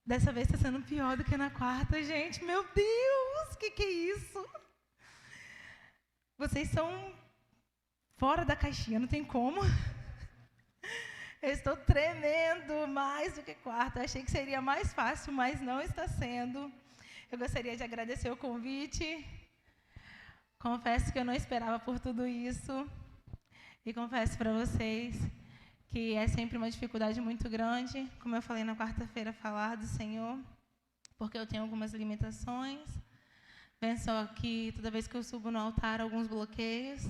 Dessa vez está sendo pior do que na quarta, gente. Meu Deus, que é isso? Vocês são fora da caixinha, não tem como. Eu estou tremendo mais do que quarta. Eu achei que seria mais fácil, mas não está sendo. Eu gostaria de agradecer o convite. Confesso que eu não esperava por tudo isso. E confesso para vocês que é sempre uma dificuldade muito grande, como eu falei na quarta-feira, falar do Senhor, porque eu tenho algumas limitações. Penso que toda vez que eu subo no altar, alguns bloqueios.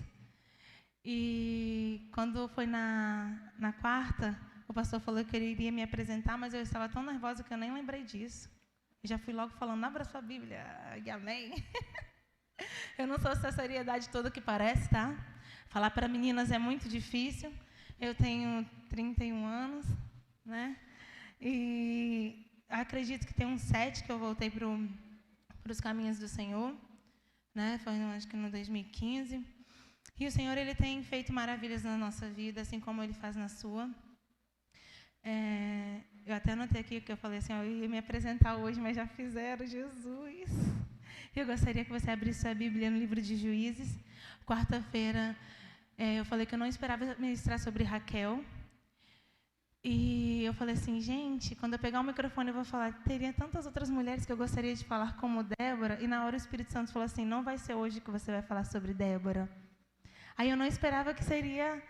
E quando foi na quarta, o pastor falou que ele iria me apresentar, mas eu estava tão nervosa que eu nem lembrei disso. E já fui logo falando, abra sua Bíblia, e amém. Eu não sou essa seriedade toda que parece, tá? Falar para meninas é muito difícil. Eu tenho 31 anos, né? E acredito que tem uns 7 que eu voltei para os caminhos do Senhor, né? Foi, acho que no 2015. E o Senhor, Ele tem feito maravilhas na nossa vida, assim como Ele faz na sua. Eu até anotei aqui que eu falei assim, eu ia me apresentar hoje, mas já fizeram, Jesus. Eu gostaria que você abrisse sua Bíblia no livro de Juízes. Quarta-feira, eu falei que eu não esperava ministrar sobre Raquel. E eu falei assim, gente, quando eu pegar o microfone eu vou falar, teria tantas outras mulheres que eu gostaria de falar como Débora. E na hora o Espírito Santo falou assim, não vai ser hoje que você vai falar sobre Débora. Aí eu não esperava que seria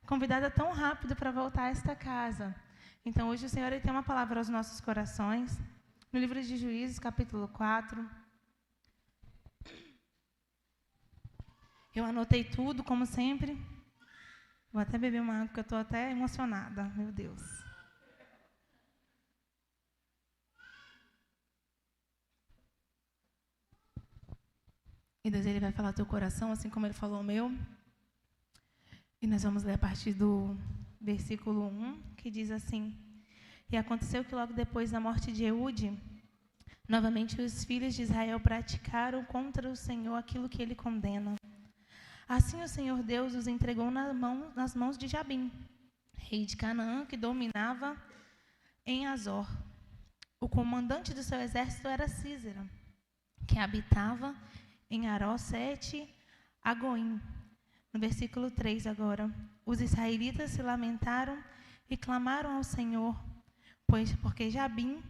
convidada tão rápido para voltar a esta casa. Então hoje o Senhor ele tem uma palavra aos nossos corações. No livro de Juízes, capítulo 4. Eu anotei tudo, como sempre. Vou até beber uma água, porque eu estou até emocionada. Meu Deus. E Deus ele vai falar teu coração, assim como Ele falou o meu. E nós vamos ler a partir do versículo 1, que diz assim. E aconteceu que logo depois da morte de Eude, novamente os filhos de Israel praticaram contra o Senhor aquilo que Ele condena. Assim o Senhor Deus os entregou nas mãos de Jabim, rei de Canaã, que dominava em Azor. O comandante do seu exército era Císera, que habitava em Aró-sete Agoim. No versículo 3 agora, os israelitas se lamentaram e clamaram ao Senhor, porque Jabim,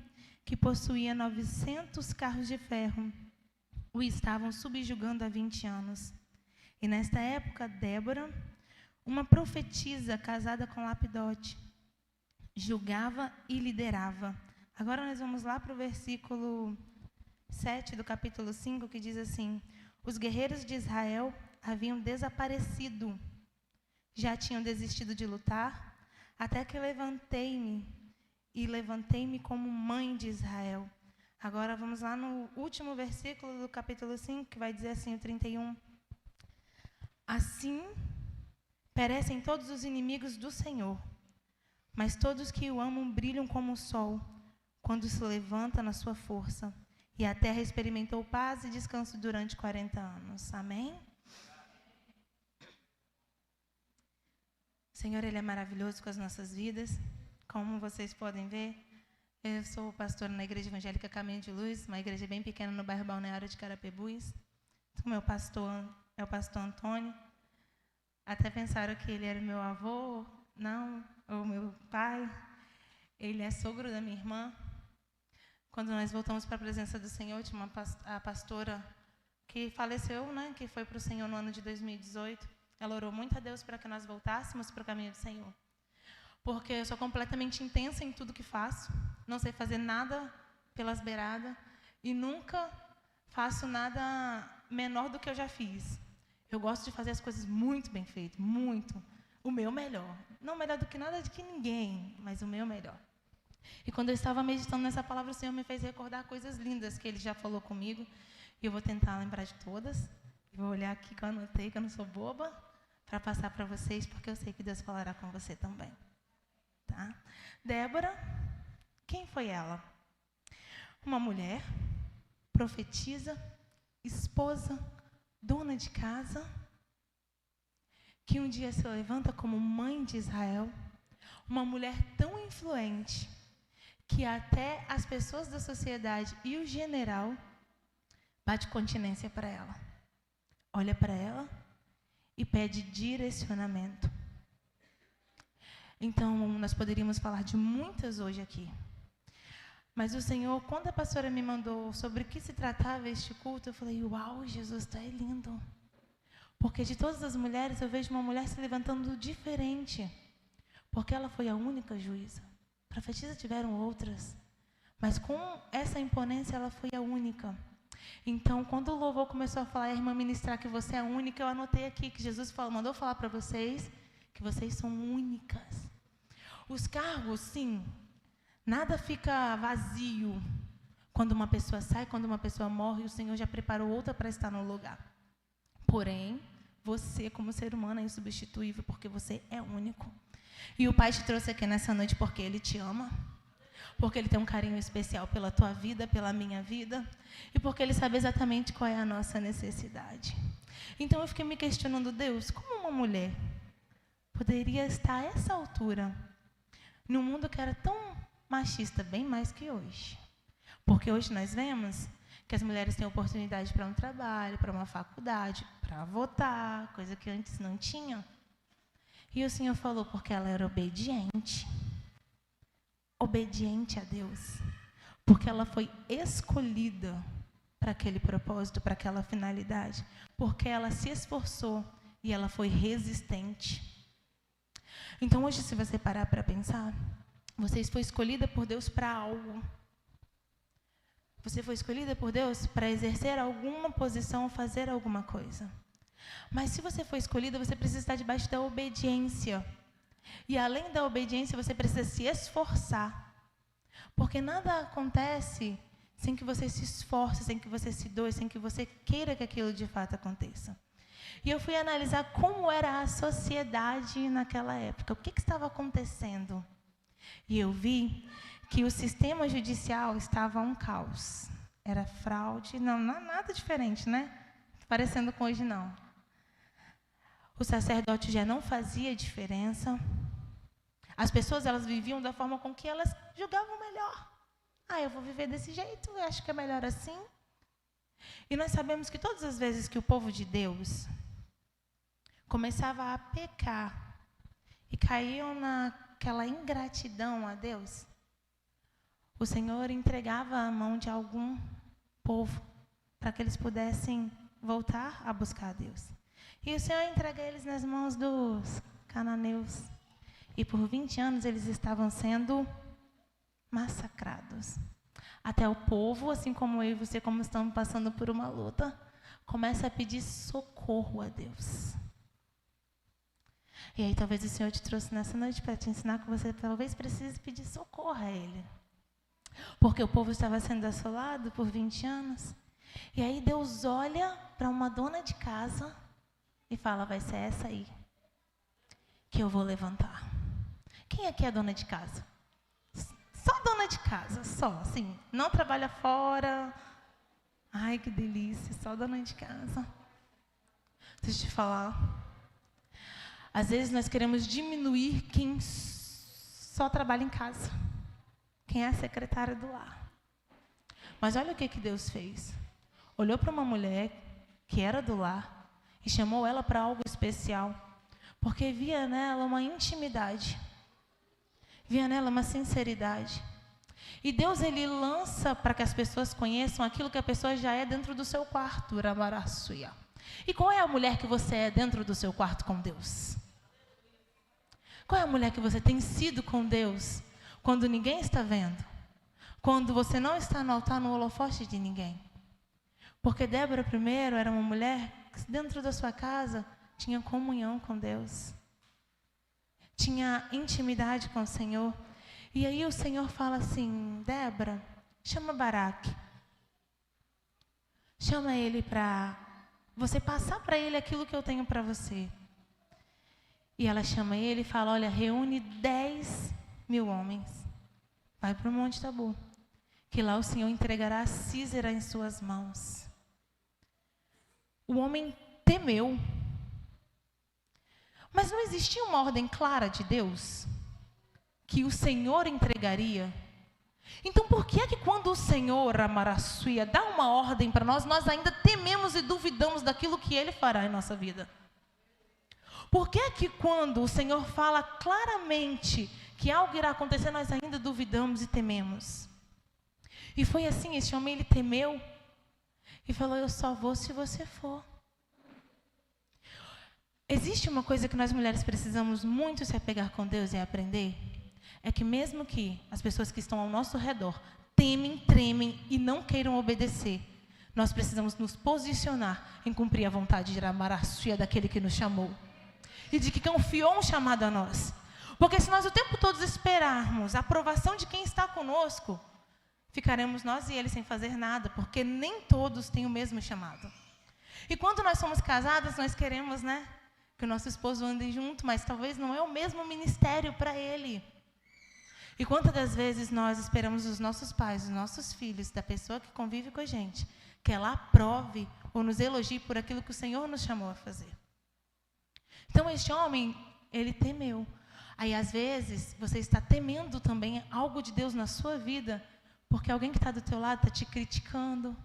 que possuía 900 carros de ferro, o estavam subjugando há 20 anos. E nesta época, Débora, uma profetisa casada com Lapidote, julgava e liderava. Agora nós vamos lá para o versículo 7 do capítulo 5, que diz assim, os guerreiros de Israel haviam desaparecido, já tinham desistido de lutar, até que levantei-me como mãe de Israel. Agora vamos lá no último versículo do capítulo 5, que vai dizer assim, o 31. Assim perecem todos os inimigos do Senhor, mas todos que o amam brilham como o sol, quando se levanta na sua força. E a terra experimentou paz e descanso durante 40 anos. Amém? O Senhor, Ele é maravilhoso com as nossas vidas. Como vocês podem ver, eu sou pastora na Igreja Evangélica Caminho de Luz, uma igreja bem pequena no bairro Balneário de Carapebus. O meu pastor é o pastor Antônio. Até pensaram que ele era meu avô, não, ou meu pai. Ele é sogro da minha irmã. Quando nós voltamos para a presença do Senhor, tinha a pastora que faleceu, né, que foi para o Senhor no ano de 2018. Ela orou muito a Deus para que nós voltássemos para o caminho do Senhor. Porque eu sou completamente intensa em tudo que faço. Não sei fazer nada pelas beiradas. E nunca faço nada menor do que eu já fiz. Eu gosto de fazer as coisas muito bem feitas, muito. O meu melhor. Não melhor do que nada de que ninguém, mas o meu melhor. E quando eu estava meditando nessa palavra, o Senhor me fez recordar coisas lindas que Ele já falou comigo. E eu vou tentar lembrar de todas. Vou olhar aqui que eu anotei, que eu não sou boba, para passar para vocês, porque eu sei que Deus falará com você também. Tá? Débora, quem foi ela? Uma mulher, profetisa, esposa, dona de casa, que um dia se levanta como mãe de Israel, uma mulher tão influente, que até as pessoas da sociedade e o general bate continência para ela. Olha para ela e pede direcionamento. Então, nós poderíamos falar de muitas hoje aqui. Mas o Senhor, quando a pastora me mandou sobre o que se tratava este culto, eu falei, uau, Jesus, está lindo. Porque de todas as mulheres, eu vejo uma mulher se levantando diferente. Porque ela foi a única juíza. Profetisas tiveram outras. Mas com essa imponência, ela foi a única. Então, quando o louvor começou a falar, a irmã ministrar que você é a única, eu anotei aqui que Jesus mandou falar para vocês que vocês são únicas. Os cargos, sim, nada fica vazio quando uma pessoa sai, quando uma pessoa morre, o Senhor já preparou outra para estar no lugar. Porém, você como ser humano é insubstituível, porque você é único. E o Pai te trouxe aqui nessa noite porque Ele te ama, porque Ele tem um carinho especial pela tua vida, pela minha vida, e porque Ele sabe exatamente qual é a nossa necessidade. Então eu fiquei me questionando, Deus, como uma mulher poderia estar a essa altura, num mundo que era tão machista, bem mais que hoje? Porque hoje nós vemos que as mulheres têm oportunidade para um trabalho, para uma faculdade, para votar, coisa que antes não tinham. E o Senhor falou porque ela era obediente. Obediente a Deus. Porque ela foi escolhida para aquele propósito, para aquela finalidade. Porque ela se esforçou e ela foi resistente. Então hoje, se você parar para pensar, você foi escolhida por Deus para algo. Você foi escolhida por Deus para exercer alguma posição, fazer alguma coisa. Mas se você foi escolhida, você precisa estar debaixo da obediência. E além da obediência, você precisa se esforçar. Porque nada acontece sem que você se esforce, sem que você se doe, sem que você queira que aquilo de fato aconteça. E eu fui analisar como era a sociedade naquela época. O que estava acontecendo? E eu vi que o sistema judicial estava um caos. Era fraude, não nada diferente, né? Parecendo com hoje, não. O sacerdote já não fazia diferença. As pessoas, elas viviam da forma com que elas julgavam melhor. Eu vou viver desse jeito, eu acho que é melhor assim. E nós sabemos que todas as vezes que o povo de Deus começava a pecar e caíam naquela ingratidão a Deus, o Senhor entregava a mão de algum povo para que eles pudessem voltar a buscar a Deus. E o Senhor entrega eles nas mãos dos cananeus. E por 20 anos eles estavam sendo massacrados. Até o povo, assim como eu e você, como estamos passando por uma luta, começa a pedir socorro a Deus. E aí talvez o Senhor te trouxe nessa noite para te ensinar que você talvez precise pedir socorro a Ele. Porque o povo estava sendo assolado por 20 anos. E aí Deus olha para uma dona de casa e fala, vai ser essa aí que eu vou levantar. Quem aqui é dona de casa? Só dona de casa, só, assim, não trabalha fora. Ai, que delícia, só dona de casa. Deixa eu te falar. Às vezes nós queremos diminuir quem só trabalha em casa. Quem é a secretária do lar. Mas olha o que Deus fez. Olhou para uma mulher que era do lar e chamou ela para algo especial. Porque via nela uma intimidade. Via nela uma sinceridade. E Deus, Ele lança para que as pessoas conheçam aquilo que a pessoa já é dentro do seu quarto. E qual é a mulher que você é dentro do seu quarto com Deus? Qual é a mulher que você tem sido com Deus quando ninguém está vendo? Quando você não está no altar, no holofote de ninguém? Porque Débora primeiro era uma mulher que dentro da sua casa tinha comunhão com Deus. Tinha intimidade com o Senhor. E aí o Senhor fala assim, Débora, chama Baraque. Chama ele para você passar para ele aquilo que eu tenho para você. E ela chama ele e fala, olha, reúne 10.000 homens. Vai para o Monte Tabor. Que lá o Senhor entregará a Sísera em suas mãos. O homem temeu. Mas não existia uma ordem clara de Deus que o Senhor entregaria? Então, por que é que quando o Senhor, Amaraçuia, dá uma ordem para nós, nós ainda tememos e duvidamos daquilo que Ele fará em nossa vida? Por que é que quando o Senhor fala claramente que algo irá acontecer, nós ainda duvidamos e tememos? E foi assim, esse homem, ele temeu e falou, eu só vou se você for. Existe uma coisa que nós mulheres precisamos muito se apegar com Deus e aprender, é que mesmo que as pessoas que estão ao nosso redor temem, tremem e não queiram obedecer, nós precisamos nos posicionar em cumprir a vontade de Amaraçuia, daquele que nos chamou e de que confiou um chamado a nós. Porque se nós o tempo todo esperarmos a aprovação de quem está conosco, ficaremos nós e ele sem fazer nada, porque nem todos têm o mesmo chamado. E quando nós somos casadas, nós queremos, que o nosso esposo ande junto, mas talvez não é o mesmo ministério para ele. E quantas das vezes nós esperamos os nossos pais, os nossos filhos, da pessoa que convive com a gente, que ela aprove ou nos elogie por aquilo que o Senhor nos chamou a fazer. Então, este homem, ele temeu. Aí, às vezes, você está temendo também algo de Deus na sua vida, porque alguém que está do teu lado está te criticando,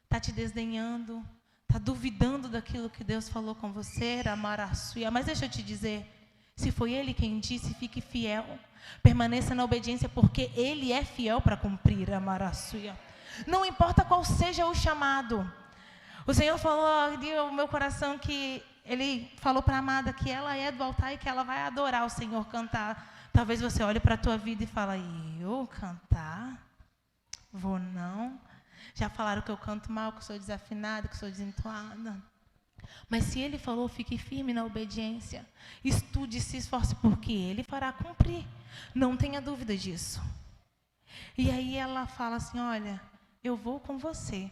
está te desdenhando, está duvidando daquilo que Deus falou com você, Amaraçuia. Mas deixa eu te dizer, se foi Ele quem disse, fique fiel. Permaneça na obediência, porque Ele é fiel para cumprir, Amaraçuia. Não importa qual seja o chamado. O Senhor falou no meu coração que Ele falou para a amada que ela é do altar e que ela vai adorar o Senhor, cantar. Talvez você olhe para a tua vida e fale, eu cantar? Vou não. Já falaram que eu canto mal, que eu sou desafinada, que eu sou desentoada. Mas se Ele falou, fique firme na obediência. Estude e se esforce, porque Ele fará cumprir. Não tenha dúvida disso. E aí ela fala assim, olha, eu vou com você,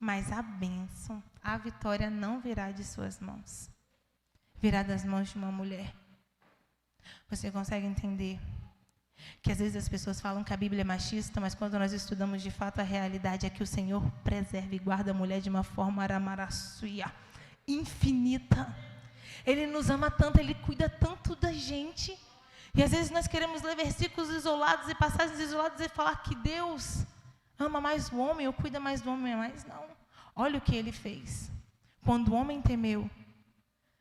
mas a bênção, a vitória não virá de suas mãos. Virá das mãos de uma mulher. Você consegue entender? Que às vezes as pessoas falam que a Bíblia é machista, mas quando nós estudamos de fato, a realidade é que o Senhor preserva e guarda a mulher de uma forma Amaraçuia, infinita. Ele nos ama tanto, Ele cuida tanto da gente. E às vezes nós queremos ler versículos isolados e passagens isoladas e falar que Deus ama mais o homem ou cuida mais do homem, mas não. Olha o que Ele fez. Quando o homem temeu,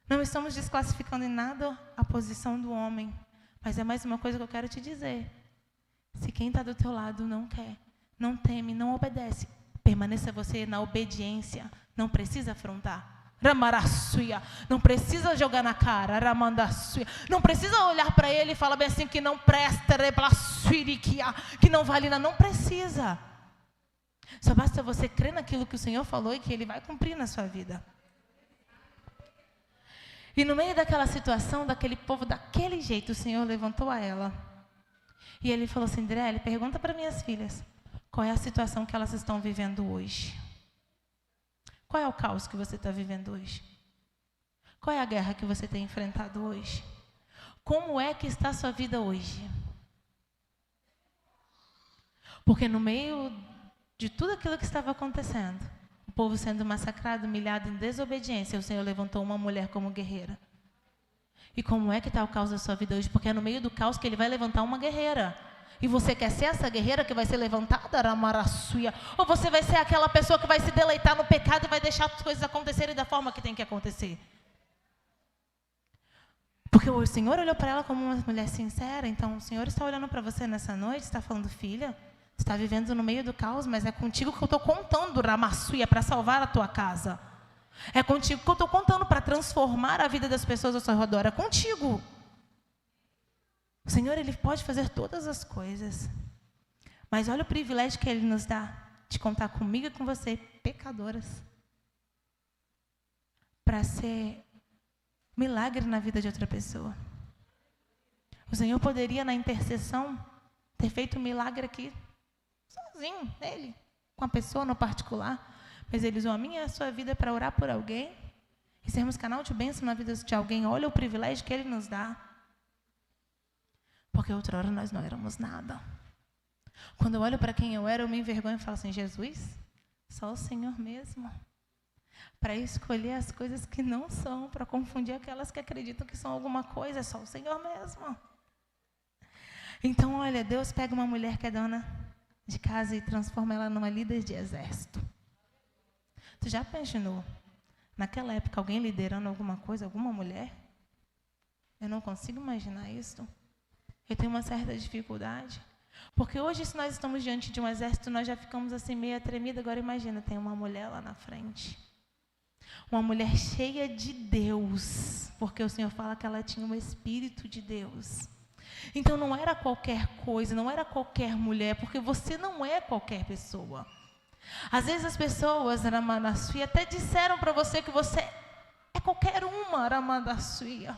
não estamos desclassificando em nada a posição do homem, mas é mais uma coisa que eu quero te dizer. Se quem está do teu lado não quer, não teme, não obedece, permaneça você na obediência. Não precisa afrontar. Ramaraçuia. Não precisa jogar na cara. Ramandaçuia. Não precisa olhar para ele e falar bem assim que não presta, que não vale nada. Não precisa. Só basta você crer naquilo que o Senhor falou e que Ele vai cumprir na sua vida. E no meio daquela situação, daquele povo, daquele jeito, o Senhor levantou a ela. E Ele falou assim, André, pergunta para minhas filhas, qual é a situação que elas estão vivendo hoje? Qual é o caos que você está vivendo hoje? Qual é a guerra que você tem enfrentado hoje? Como é que está a sua vida hoje? Porque no meio de tudo aquilo que estava acontecendo, o povo sendo massacrado, humilhado, em desobediência, o Senhor levantou uma mulher como guerreira. E como é que está o caos da sua vida hoje? Porque é no meio do caos que Ele vai levantar uma guerreira. E você quer ser essa guerreira que vai ser levantada, Ramaraçuia? Ou você vai ser aquela pessoa que vai se deleitar no pecado e vai deixar as coisas acontecerem da forma que tem que acontecer? Porque o Senhor olhou para ela como uma mulher sincera. Então o Senhor está olhando para você nessa noite, está falando, filha, você está vivendo no meio do caos, mas é contigo que eu estou contando, Ramaçuia, para salvar a tua casa. É contigo que eu estou contando para transformar a vida das pessoas ao seu redor. É contigo. O Senhor, Ele pode fazer todas as coisas. Mas olha o privilégio que Ele nos dá de contar comigo e com você, pecadoras, para ser milagre na vida de outra pessoa. O Senhor poderia, na intercessão, ter feito um milagre aqui, sozinho, nele, com a pessoa no particular. Mas Ele usou a minha e a sua vida para orar por alguém e sermos canal de bênção na vida de alguém. Olha o privilégio que Ele nos dá. Porque outra hora nós não éramos nada. Quando eu olho para quem eu era, eu me envergonho e falo assim, Jesus, só o Senhor mesmo. Para escolher as coisas que não são, para confundir aquelas que acreditam que são alguma coisa, é só o Senhor mesmo. Então, olha, Deus pega uma mulher que é dona de casa e transforma ela numa líder de exército. Tu já imaginou, naquela época, alguém liderando alguma coisa, alguma mulher? Eu não consigo imaginar isso. Eu tenho uma certa dificuldade. Porque hoje, se nós estamos diante de um exército, nós já ficamos assim meio tremida. Agora imagina, tem uma mulher lá na frente. Uma mulher cheia de Deus. Porque o Senhor fala que ela tinha um Espírito de Deus. Então não era qualquer coisa, não era qualquer mulher, porque você não é qualquer pessoa. Às vezes as pessoas, Ramanassuia, até disseram para você que você é qualquer uma, Ramanassuia.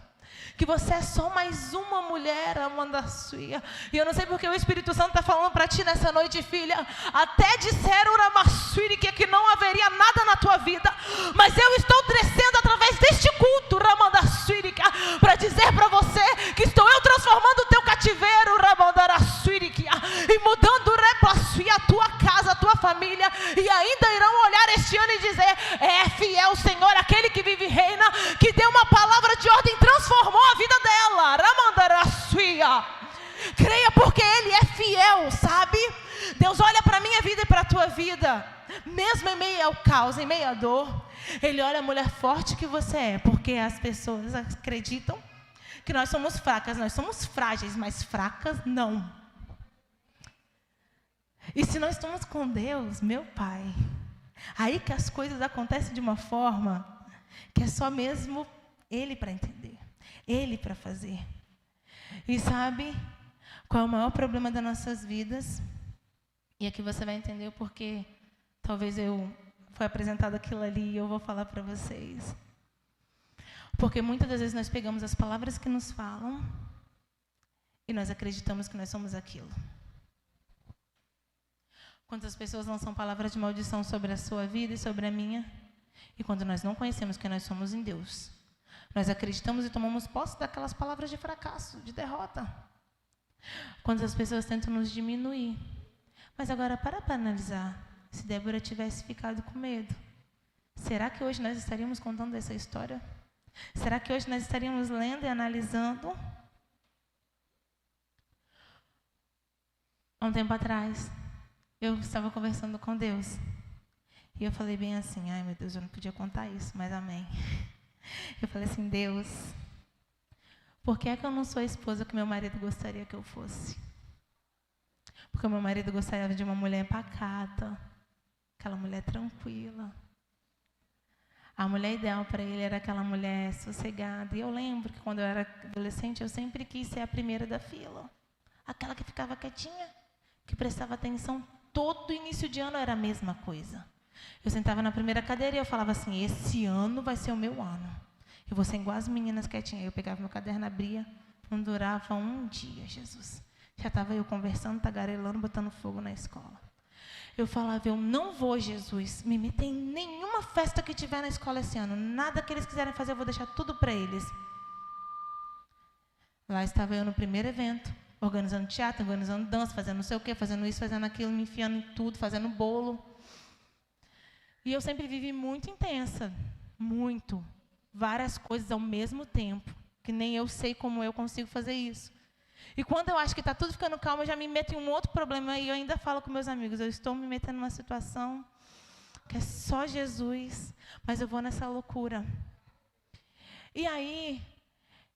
Que você é só mais uma mulher, Ramanassuia. E eu não sei porque o Espírito Santo está falando para ti nessa noite, filha. Até disseram, Ramanassuia, que não haveria nada na tua vida. Mas eu estou descendo através deste culto, Ramanassuia, para dizer para você que estou eu transformando o teu cativeiro, Ramanassuia, e mudando a tua casa, a tua família. E ainda irão olhar este ano e dizer: é fiel o Senhor, aquele que vive e reina, que deu uma palavra de ordem, transformou a vida dela. Ramandarassuia. Creia, porque Ele é fiel, sabe? Deus olha para a minha vida e para a tua vida, mesmo em meio ao caos, em meio à dor. Ele olha a mulher forte que você é, porque as pessoas acreditam que nós somos fracas, nós somos frágeis, mas fracas não. E se nós estamos com Deus, meu Pai, aí que as coisas acontecem de uma forma que é só mesmo Ele para entender, Ele para fazer. E sabe qual é o maior problema das nossas vidas? E aqui você vai entender o porquê. Talvez foi apresentado aquilo ali e eu vou falar para vocês. Porque muitas das vezes nós pegamos as palavras que nos falam e nós acreditamos que nós somos aquilo. Quantas pessoas lançam palavras de maldição sobre a sua vida e sobre a minha? E quando nós não conhecemos quem nós somos em Deus, nós acreditamos e tomamos posse daquelas palavras de fracasso, de derrota. Quantas pessoas tentam nos diminuir? Mas agora para analisar. Se Débora tivesse ficado com medo, será que hoje nós estaríamos contando essa história? Será que hoje nós estaríamos lendo e analisando? Há um tempo atrás, eu estava conversando com Deus. E eu falei bem assim: ai meu Deus, eu não podia contar isso, mas amém. Eu falei assim: Deus, por que é que eu não sou a esposa que meu marido gostaria que eu fosse? Porque o meu marido gostaria de uma mulher pacata, aquela mulher tranquila. A mulher ideal para ele era aquela mulher sossegada. E eu lembro que quando eu era adolescente, eu sempre quis ser a primeira da fila. Aquela que ficava quietinha, que prestava atenção. Todo início de ano era a mesma coisa. Eu sentava na primeira cadeira e eu falava assim: esse ano vai ser o meu ano. Eu vou ser igual as meninas quietinhas. Eu pegava meu caderno, abria, não durava um dia, Jesus. Já estava eu conversando, tagarelando, botando fogo na escola. Eu falava: eu não vou, Jesus, me meter em nenhuma festa que tiver na escola esse ano. Nada que eles quiserem fazer, eu vou deixar tudo para eles. Lá estava eu no primeiro evento, organizando teatro, organizando dança, fazendo não sei o quê, fazendo isso, fazendo aquilo, me enfiando em tudo, fazendo bolo. E eu sempre vivi muito intensa, muito. Várias coisas ao mesmo tempo, que nem eu sei como eu consigo fazer isso. E quando eu acho que está tudo ficando calmo, eu já me meto em um outro problema. E eu ainda falo com meus amigos: eu estou me metendo numa situação que é só Jesus, mas eu vou nessa loucura. E aí,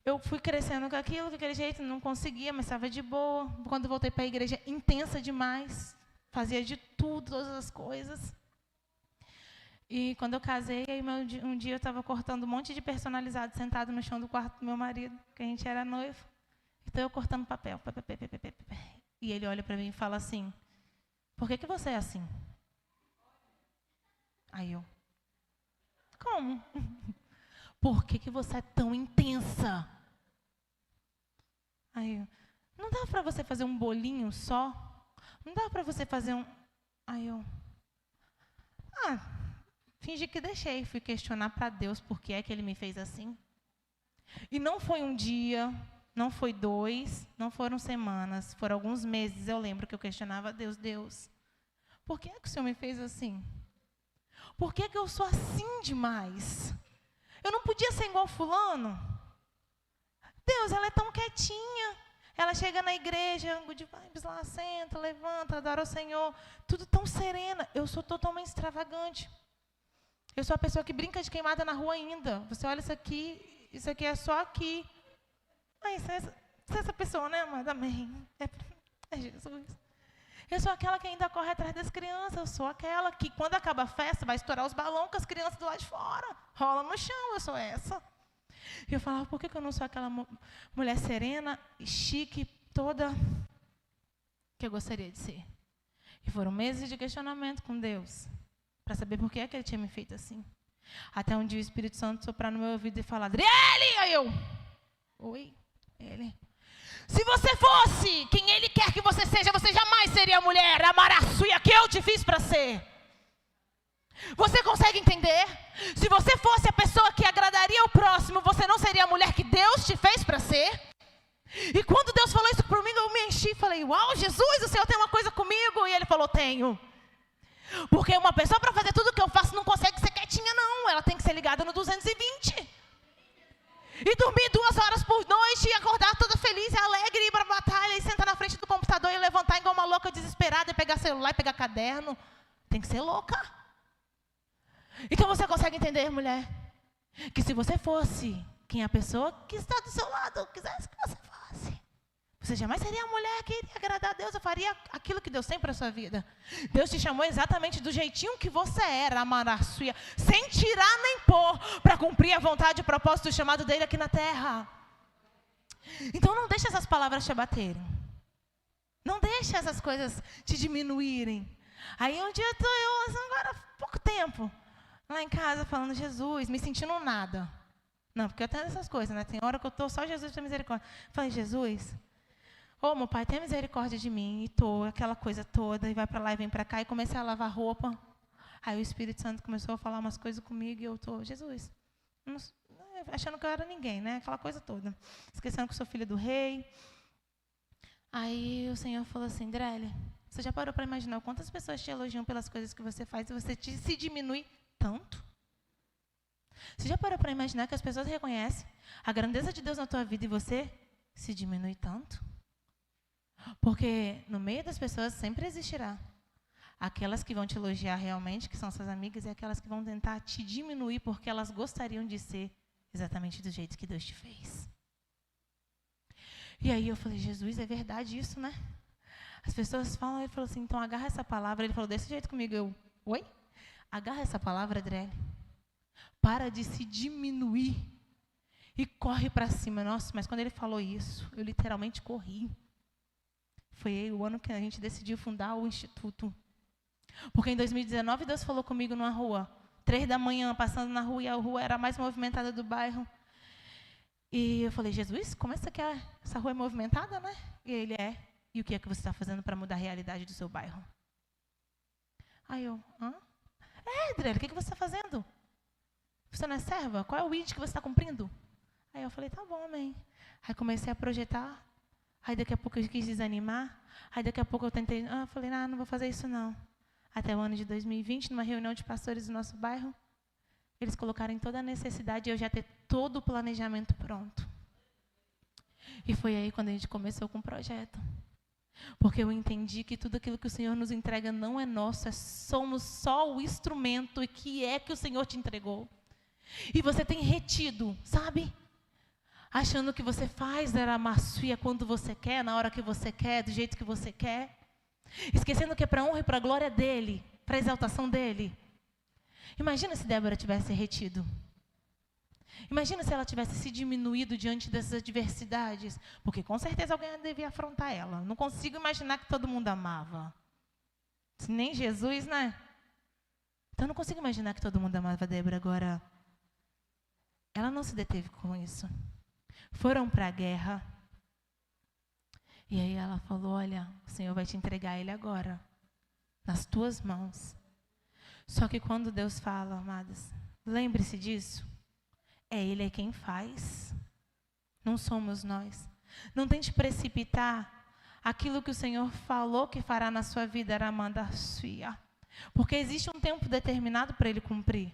eu fui crescendo com aquilo, com aquele jeito, não conseguia, mas estava de boa. Quando voltei para a igreja, intensa demais, fazia de tudo, todas as coisas. E quando eu casei, aí um dia eu estava cortando um monte de personalizado sentado no chão do quarto do meu marido, que a gente era noivo. Então eu cortando papel. E ele olha para mim e fala assim: por que você é assim? Aí eu: como? Por que você é tão intensa? Aí eu: não dá para você fazer um bolinho só? Não dá para você fazer um... Aí eu: fingi que deixei. Fui questionar para Deus por que é que Ele me fez assim. E não foi um dia, não foi 2, não foram semanas, foram alguns meses. Eu lembro que eu questionava a Deus: Deus, por que é que o Senhor me fez assim? Por que é que eu sou assim demais? Eu não podia ser igual fulano? Deus, ela é tão quietinha, Ela chega na igreja, good vibes lá, senta, levanta, adora o Senhor. Tudo tão serena. Eu sou totalmente extravagante. Eu sou a pessoa que brinca de queimada na rua ainda. Você olha isso aqui é só aqui. Ai, você é essa pessoa, né, amada? Amém. É Jesus. Eu sou aquela que ainda corre atrás das crianças. Eu sou aquela que, quando acaba a festa, vai estourar os balões com as crianças do lado de fora. Rola no chão, eu sou essa. E eu falava, por que eu não sou aquela mulher serena, chique, toda que eu gostaria de ser? E foram meses de questionamento com Deus, para saber por que é que Ele tinha me feito assim. Até um dia o Espírito Santo soprar no meu ouvido e falar, Adriele! Aí eu, oi, Ele. Se você fosse quem Ele quer que você seja, você jamais seria a mulher, a maraçuia que eu te fiz para ser. Você consegue entender? Se você fosse a pessoa que agradaria o próximo, você não seria a mulher que Deus te fez para ser? E quando Deus falou isso por mim, eu me enchi e falei, uau, Jesus, o Senhor tem uma coisa comigo. E Ele falou, tenho. Porque uma pessoa para fazer tudo o que eu faço não consegue ser quietinha, não. Ela tem que ser ligada no 220. E dormir 2 horas por noite e acordar toda feliz e alegre e ir para a batalha e sentar na frente do computador e levantar igual uma louca desesperada e pegar celular e pegar caderno. Tem que ser louca. Então você consegue entender, mulher, que se você fosse quem a pessoa que está do seu lado quisesse que você fosse, você jamais seria a mulher que iria agradar a Deus, eu faria aquilo que Deus tem para a sua vida. Deus te chamou exatamente do jeitinho que você era, Amaraçuia, sem tirar nem pôr, para cumprir a vontade e o propósito do chamado dele aqui na terra. Então não deixe essas palavras te abaterem. Não deixe essas coisas te diminuírem. Aí um dia eu agora há pouco tempo, lá em casa falando, Jesus, me sentindo nada. Não, porque eu tenho essas coisas, né? Tem hora que eu estou só Jesus tem misericórdia. Falei, Jesus, meu pai, tenha misericórdia de mim. E estou, aquela coisa toda, e vai para lá e vem para cá. E comecei a lavar roupa. Aí o Espírito Santo começou a falar umas coisas comigo e eu estou, Jesus, achando que eu era ninguém, né? Aquela coisa toda. Esquecendo que eu sou filha do rei. Aí o Senhor falou assim, Adriele, você já parou para imaginar quantas pessoas te elogiam pelas coisas que você faz e você se diminui tanto? Você já parou para imaginar que as pessoas reconhecem a grandeza de Deus na tua vida e você se diminui tanto? Porque no meio das pessoas sempre existirá aquelas que vão te elogiar realmente, que são suas amigas, e aquelas que vão tentar te diminuir porque elas gostariam de ser exatamente do jeito que Deus te fez. E aí eu falei, Jesus, é verdade isso, né? As pessoas falam, ele falou assim, então agarra essa palavra. Ele falou desse jeito comigo, eu, oi? Agarra essa palavra, Adriele. Para de se diminuir e corre para cima. Nossa, mas quando ele falou isso, eu literalmente corri. Foi o ano que a gente decidiu fundar o Instituto. Porque em 2019, Deus falou comigo numa rua, 3 da manhã, passando na rua, e a rua era a mais movimentada do bairro. E eu falei, Jesus, como essa rua é movimentada, né? E ele é. E o que é que você está fazendo para mudar a realidade do seu bairro? Aí eu, Adriele, o que você está fazendo? Você não é serva? Qual é o ID que você está cumprindo? Aí eu falei, tá bom, amém. Aí comecei a projetar. Aí daqui a pouco eu quis desanimar. Aí daqui a pouco eu tentei, falei, não vou fazer isso não. Até o ano de 2020, numa reunião de pastores do nosso bairro, eles colocaram em toda a necessidade de eu já ter todo o planejamento pronto. E foi aí quando a gente começou com o projeto. Porque eu entendi que tudo aquilo que o Senhor nos entrega não é nosso, somos só o instrumento que é que o Senhor te entregou. E você tem retido, sabe? Achando que você faz a maçuia quando você quer, na hora que você quer, do jeito que você quer. Esquecendo que é para a honra e para a glória dEle, para a exaltação dEle. Imagina se Débora tivesse retido. Imagina se ela tivesse se diminuído diante dessas adversidades. Porque com certeza alguém devia afrontar ela. Não consigo imaginar que todo mundo amava. Nem Jesus, né? Então não consigo imaginar que todo mundo amava a Débora. Agora, ela não se deteve com isso. Foram para a guerra. E aí ela falou, olha, o Senhor vai te entregar ele agora. Nas tuas mãos. Só que quando Deus fala, amadas, lembre-se disso. Ele é quem faz. Não somos nós. Não tente precipitar aquilo que o Senhor falou que fará na sua vida, Aramandaçuia. Porque existe um tempo determinado para ele cumprir.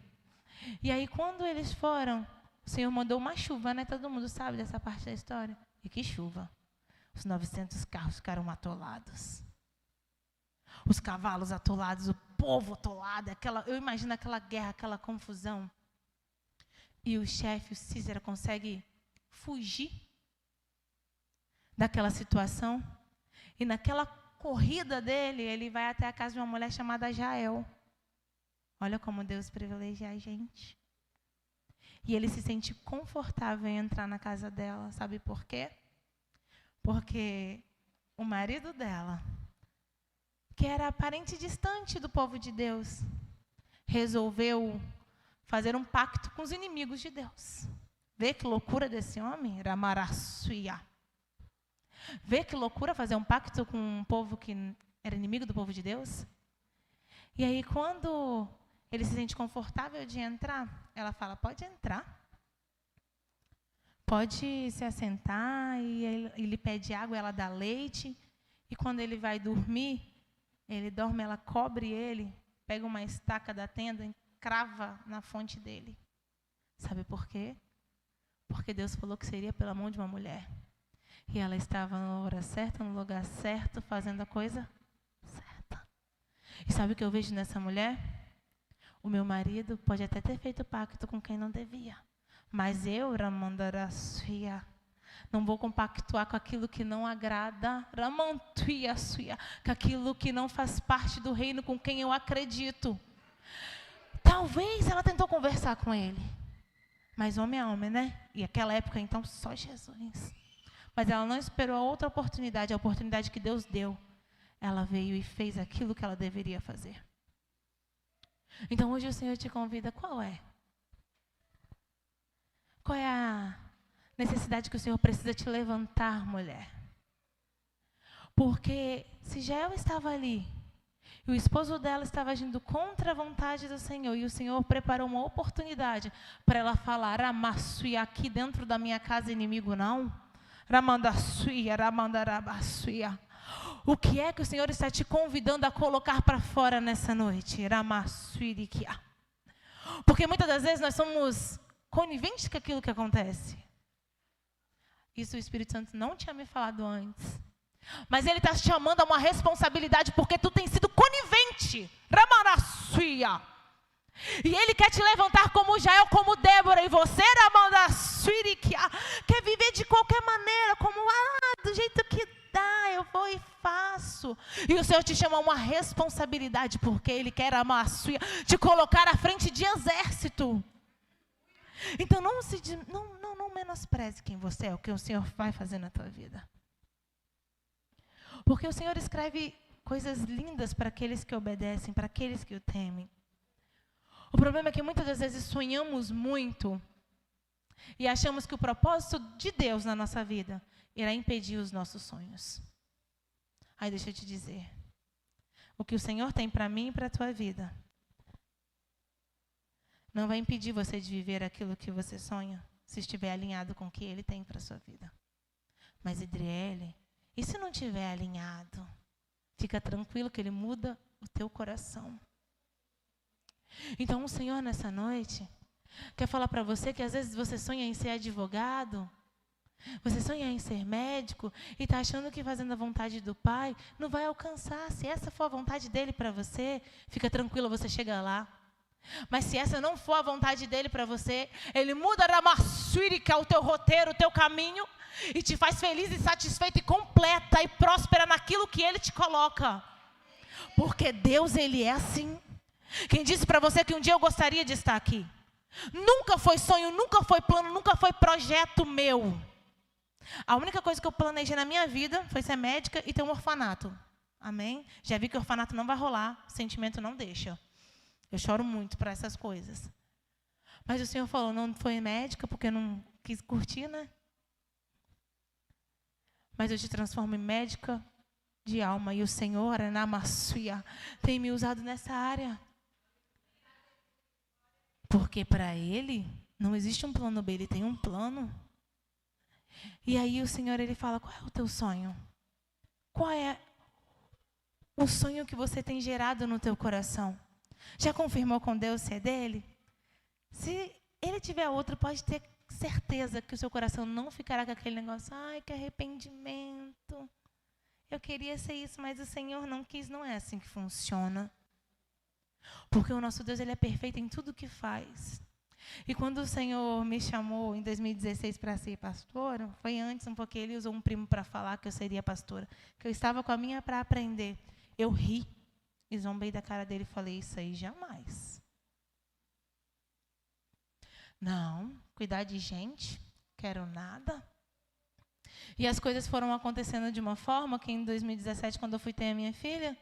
E aí quando eles foram, o Senhor mandou uma chuva, né? Todo mundo sabe dessa parte da história. E que chuva. O Os 900 carros ficaram atolados. Os cavalos atolados, o povo atolado. Eu imagino aquela guerra, aquela confusão. E o chefe, o Cícera, consegue fugir daquela situação. E naquela corrida dele, ele vai até a casa de uma mulher chamada Jael. Olha como Deus privilegia a gente. E ele se sente confortável em entrar na casa dela. Sabe por quê? Porque o marido dela, que era parente distante do povo de Deus, resolveu fazer um pacto com os inimigos de Deus. Vê que loucura desse homem? Ramarassuia. Vê que loucura fazer um pacto com um povo que era inimigo do povo de Deus? E aí, quando ele se sente confortável de entrar, ela fala, pode entrar. Pode se assentar, e ele pede água, ela dá leite. E quando ele vai dormir, ele dorme, ela cobre ele, pega uma estaca da tenda e crava na fonte dele. Sabe por quê? Porque Deus falou que seria pela mão de uma mulher. E ela estava na hora certa, no lugar certo, fazendo a coisa certa. E sabe o que eu vejo nessa mulher? O meu marido pode até ter feito pacto com quem não devia. Mas eu, Ramandarasuia, não vou compactuar com aquilo que não agrada, Ramantuiasuia, com aquilo que não faz parte do reino com quem eu acredito. Talvez ela tentou conversar com ele. Mas homem é homem, né? E aquela época, então, só Jesus. Mas ela não esperou a outra oportunidade, a oportunidade que Deus deu. Ela veio e fez aquilo que ela deveria fazer. Então, hoje o Senhor te convida, qual é? Qual é a necessidade que o Senhor precisa te levantar, mulher? Porque se Jael estava ali, e o esposo dela estava agindo contra a vontade do Senhor, e o Senhor preparou uma oportunidade para ela falar, Ramassuia, aqui dentro da minha casa inimigo não, Ramandassuia, Ramandarabassuia. O que é que o Senhor está te convidando a colocar para fora nessa noite? Ramassuirikia. Porque muitas das vezes nós somos coniventes com aquilo que acontece. Isso o Espírito Santo não tinha me falado antes. Mas ele está te chamando a uma responsabilidade porque tu tem sido conivente. Ramanassuia. E ele quer te levantar como Jael, como Débora. E você, Ramanassuirikia, quer viver de qualquer maneira, como do jeito que dá, eu vou e faço. E o Senhor te chama a uma responsabilidade porque ele quer te colocar à frente de exército. Então não menospreze quem você é, o que o Senhor vai fazer na tua vida. Porque o Senhor escreve coisas lindas para aqueles que obedecem, para aqueles que o temem. O problema é que muitas das vezes sonhamos muito e achamos que o propósito de Deus na nossa vida irá impedir os nossos sonhos. Aí deixa eu te dizer, o que o Senhor tem para mim e para a tua vida não vai impedir você de viver aquilo que você sonha, se estiver alinhado com o que Ele tem para a sua vida. Mas, Idriele, e se não estiver alinhado? Fica tranquilo que Ele muda o teu coração. Então, o Senhor, nessa noite, quer falar para você que às vezes você sonha em ser advogado, você sonha em ser médico e está achando que fazendo a vontade do Pai não vai alcançar. Se essa for a vontade dEle para você, fica tranquilo, você chega lá. Mas se essa não for a vontade dEle para você, Ele muda Ramassuirica, o teu roteiro, o teu caminho, e te faz feliz e satisfeita e completa e próspera naquilo que Ele te coloca. Porque Deus, Ele é assim. Quem disse para você que um dia eu gostaria de estar aqui? Nunca foi sonho, nunca foi plano, nunca foi projeto meu. A única coisa que eu planejei na minha vida foi ser médica e ter um orfanato. Amém? Já vi que o orfanato não vai rolar, o sentimento não deixa. Eu choro muito para essas coisas. Mas o Senhor falou, não foi médica porque não quis curtir, né? Mas eu te transformo em médica de alma. E o Senhor, Anamassuia, tem me usado nessa área. Porque para Ele não existe um plano B, Ele tem um plano. E aí o Senhor, Ele fala, qual é o teu sonho? Qual é o sonho que você tem gerado no teu coração? Já confirmou com Deus se é dele? Se Ele tiver outro, pode ter certeza que o seu coração não ficará com aquele negócio, ai, que arrependimento. Eu queria ser isso, mas o Senhor não quis. Não é assim que funciona. Porque o nosso Deus, Ele é perfeito em tudo que faz. E quando o Senhor me chamou em 2016 para ser pastora, foi antes um pouquinho, Ele usou um primo para falar que eu seria pastora, que eu estava com a minha para aprender. Eu ri e zombei da cara dele e falei, isso aí jamais. Não, cuidar de gente, quero nada. E as coisas foram acontecendo de uma forma que em 2017, quando eu fui ter a minha filha,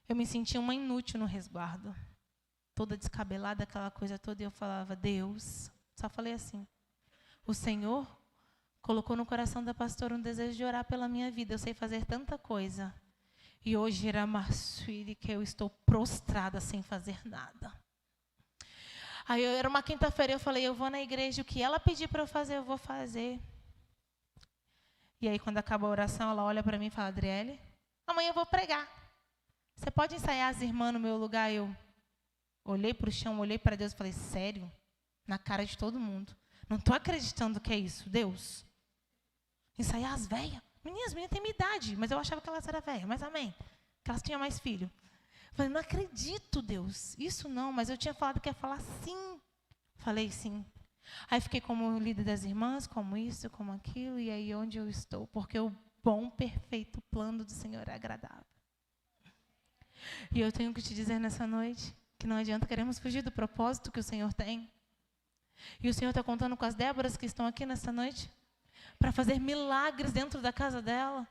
eu me senti uma inútil no resguardo. Toda descabelada, aquela coisa toda, e eu falava, Deus, só falei assim, o Senhor colocou no coração da pastora um desejo de orar pela minha vida, eu sei fazer tanta coisa. E hoje era Marsuíri que eu estou prostrada sem fazer nada. Aí era uma quinta-feira, eu falei, eu vou na igreja, o que ela pedir para eu fazer, eu vou fazer. E aí, quando acaba a oração, ela olha para mim e fala, Adriele, amanhã eu vou pregar. Você pode ensaiar as irmãs no meu lugar? Eu olhei para o chão, olhei para Deus e falei, sério? Na cara de todo mundo. Não estou acreditando que é isso, Deus. Ensaiar as velhas? Meninas têm minha idade, mas eu achava que elas eram velhas, mas amém. Que elas tinham mais filho. Eu falei, não acredito, Deus. Isso não, mas eu tinha falado que ia falar sim. Falei sim. Aí fiquei como líder das irmãs, como isso, como aquilo, e aí onde eu estou, porque o bom, perfeito plano do Senhor é agradável. E eu tenho que te dizer nessa noite, que não adianta queremos fugir do propósito que o Senhor tem. E o Senhor está contando com as Déboras que estão aqui nessa noite, para fazer milagres dentro da casa dela,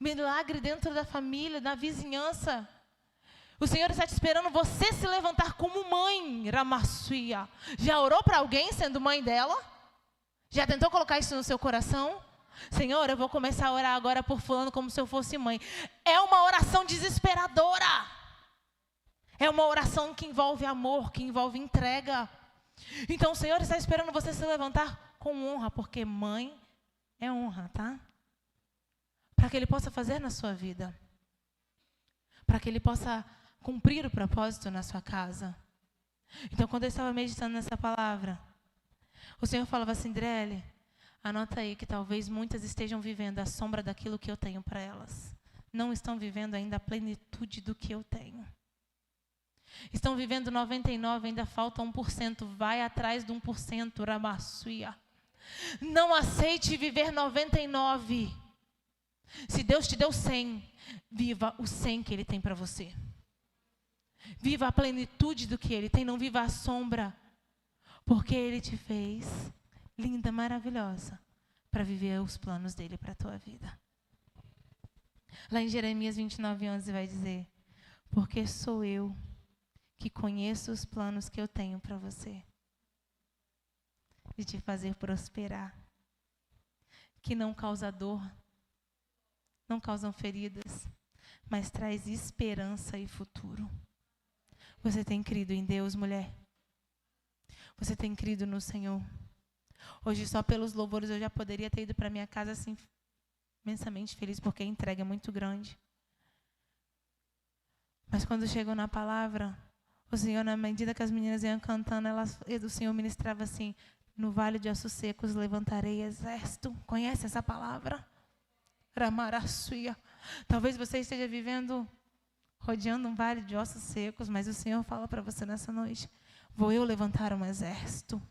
milagre dentro da família, da vizinhança. O Senhor está te esperando você se levantar como mãe, Ramassuia. Já orou para alguém sendo mãe dela? Já tentou colocar isso no seu coração? Senhor, eu vou começar a orar agora por fulano como se eu fosse mãe. É uma oração desesperadora. É uma oração que envolve amor, que envolve entrega. Então o Senhor está esperando você se levantar com honra, porque mãe é honra, tá? Para que Ele possa fazer na sua vida. Para que Ele possa cumprir o propósito na sua casa. Então, quando eu estava meditando nessa palavra, o Senhor falava assim, Adriele, anota aí que talvez muitas estejam vivendo a sombra daquilo que eu tenho para elas. Não estão vivendo ainda a plenitude do que eu tenho. Estão vivendo 99%, ainda falta 1%. Vai atrás do 1%, Ramassuia. Não aceite viver 99%. Se Deus te deu 100%, viva o 100% que Ele tem para você. Viva a plenitude do que Ele tem, não viva a sombra. Porque Ele te fez linda, maravilhosa, para viver os planos dEle para a tua vida. Lá em Jeremias 29:11 vai dizer, porque sou eu que conheço os planos que eu tenho para você. De te fazer prosperar. Que não causa dor, não causam feridas, mas traz esperança e futuro. Você tem crido em Deus, mulher? Você tem crido no Senhor? Hoje, só pelos louvores, eu já poderia ter ido para minha casa assim, imensamente feliz, porque a entrega é muito grande. Mas quando chegou na palavra, o Senhor, na medida que as meninas iam cantando, o Senhor ministrava assim, no vale de ossos secos levantarei exército. Conhece essa palavra? Ramarassuia. Talvez você esteja vivendo, rodeando um vale de ossos secos, mas o Senhor fala para você nessa noite, vou eu levantar um exército.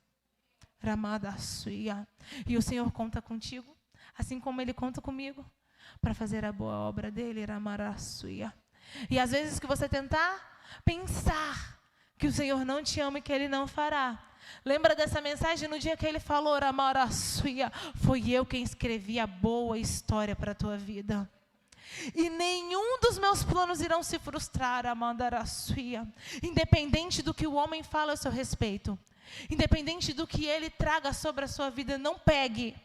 Ramadassuia. E o Senhor conta contigo, assim como Ele conta comigo, para fazer a boa obra dEle, Ramarassuia. E às vezes que você tentar pensar que o Senhor não te ama e que Ele não fará, lembra dessa mensagem no dia que Ele falou, Ramarassuia, foi eu quem escrevi a boa história para a tua vida. E nenhum dos meus planos irão se frustrar, Amandarassuia. Independente do que o homem fala a seu respeito, independente do que ele traga sobre a sua vida, não pegue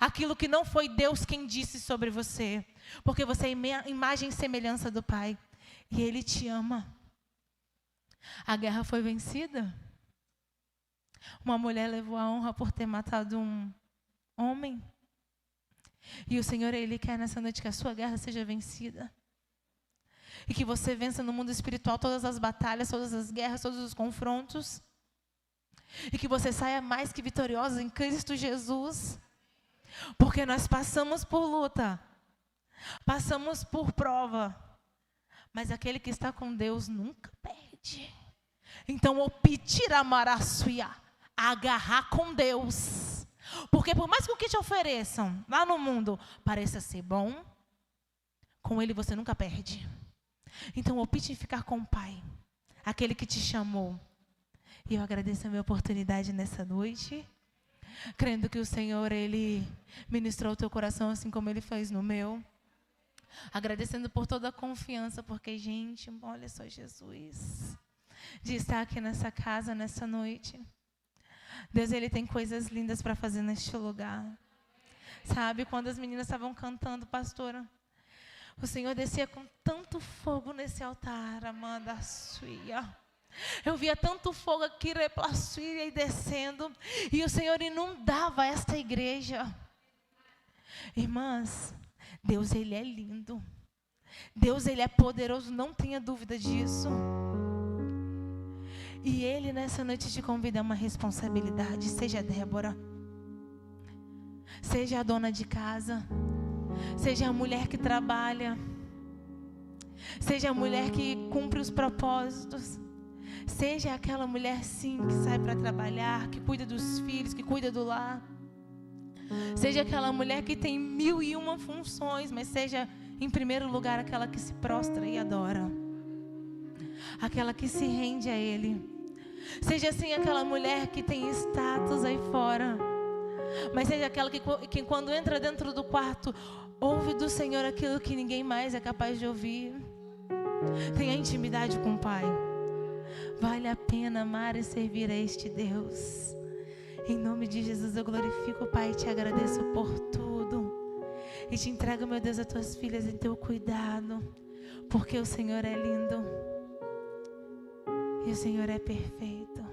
aquilo que não foi Deus quem disse sobre você. Porque você é imagem e semelhança do Pai. E Ele te ama. A guerra foi vencida. Uma mulher levou a honra por ter matado um homem. E o Senhor, Ele quer nessa noite que a sua guerra seja vencida. E que você vença no mundo espiritual todas as batalhas, todas as guerras, todos os confrontos. E que você saia mais que vitoriosa em Cristo Jesus. Porque nós passamos por luta. Passamos por prova. Mas aquele que está com Deus nunca perde. Então, agarrar com Deus. Porque por mais que o que te ofereçam lá no mundo pareça ser bom, com Ele você nunca perde. Então, opte em ficar com o Pai, aquele que te chamou. E eu agradeço a minha oportunidade nessa noite, crendo que o Senhor, Ele ministrou o teu coração assim como Ele fez no meu. Agradecendo por toda a confiança, porque, gente, olha só Jesus, de estar aqui nessa casa, nessa noite. Deus, Ele tem coisas lindas para fazer neste lugar. Sabe, quando as meninas estavam cantando, pastora, o Senhor descia com tanto fogo nesse altar, Amanda Suia. Eu via tanto fogo aqui, Replaçuia, e descendo. E o Senhor inundava esta igreja. Irmãs, Deus, Ele é lindo. Deus, Ele é poderoso, não tenha dúvida disso. E Ele nessa noite te convida a uma responsabilidade. Seja Débora. Seja a dona de casa. Seja a mulher que trabalha. Seja a mulher que cumpre os propósitos. Seja aquela mulher, sim, que sai para trabalhar, que cuida dos filhos, que cuida do lar. Seja aquela mulher que tem 1001 funções, mas seja, em primeiro lugar, aquela que se prostra e adora. Aquela que se rende a Ele. Seja, assim, aquela mulher que tem status aí fora, mas seja aquela que quando entra dentro do quarto, ouve do Senhor aquilo que ninguém mais é capaz de ouvir. Tenha intimidade com o Pai. Vale a pena amar e servir a este Deus. Em nome de Jesus eu glorifico o Pai e te agradeço por tudo. E te entrego, meu Deus, as tuas filhas em teu cuidado. Porque o Senhor é lindo. E o Senhor é perfeito.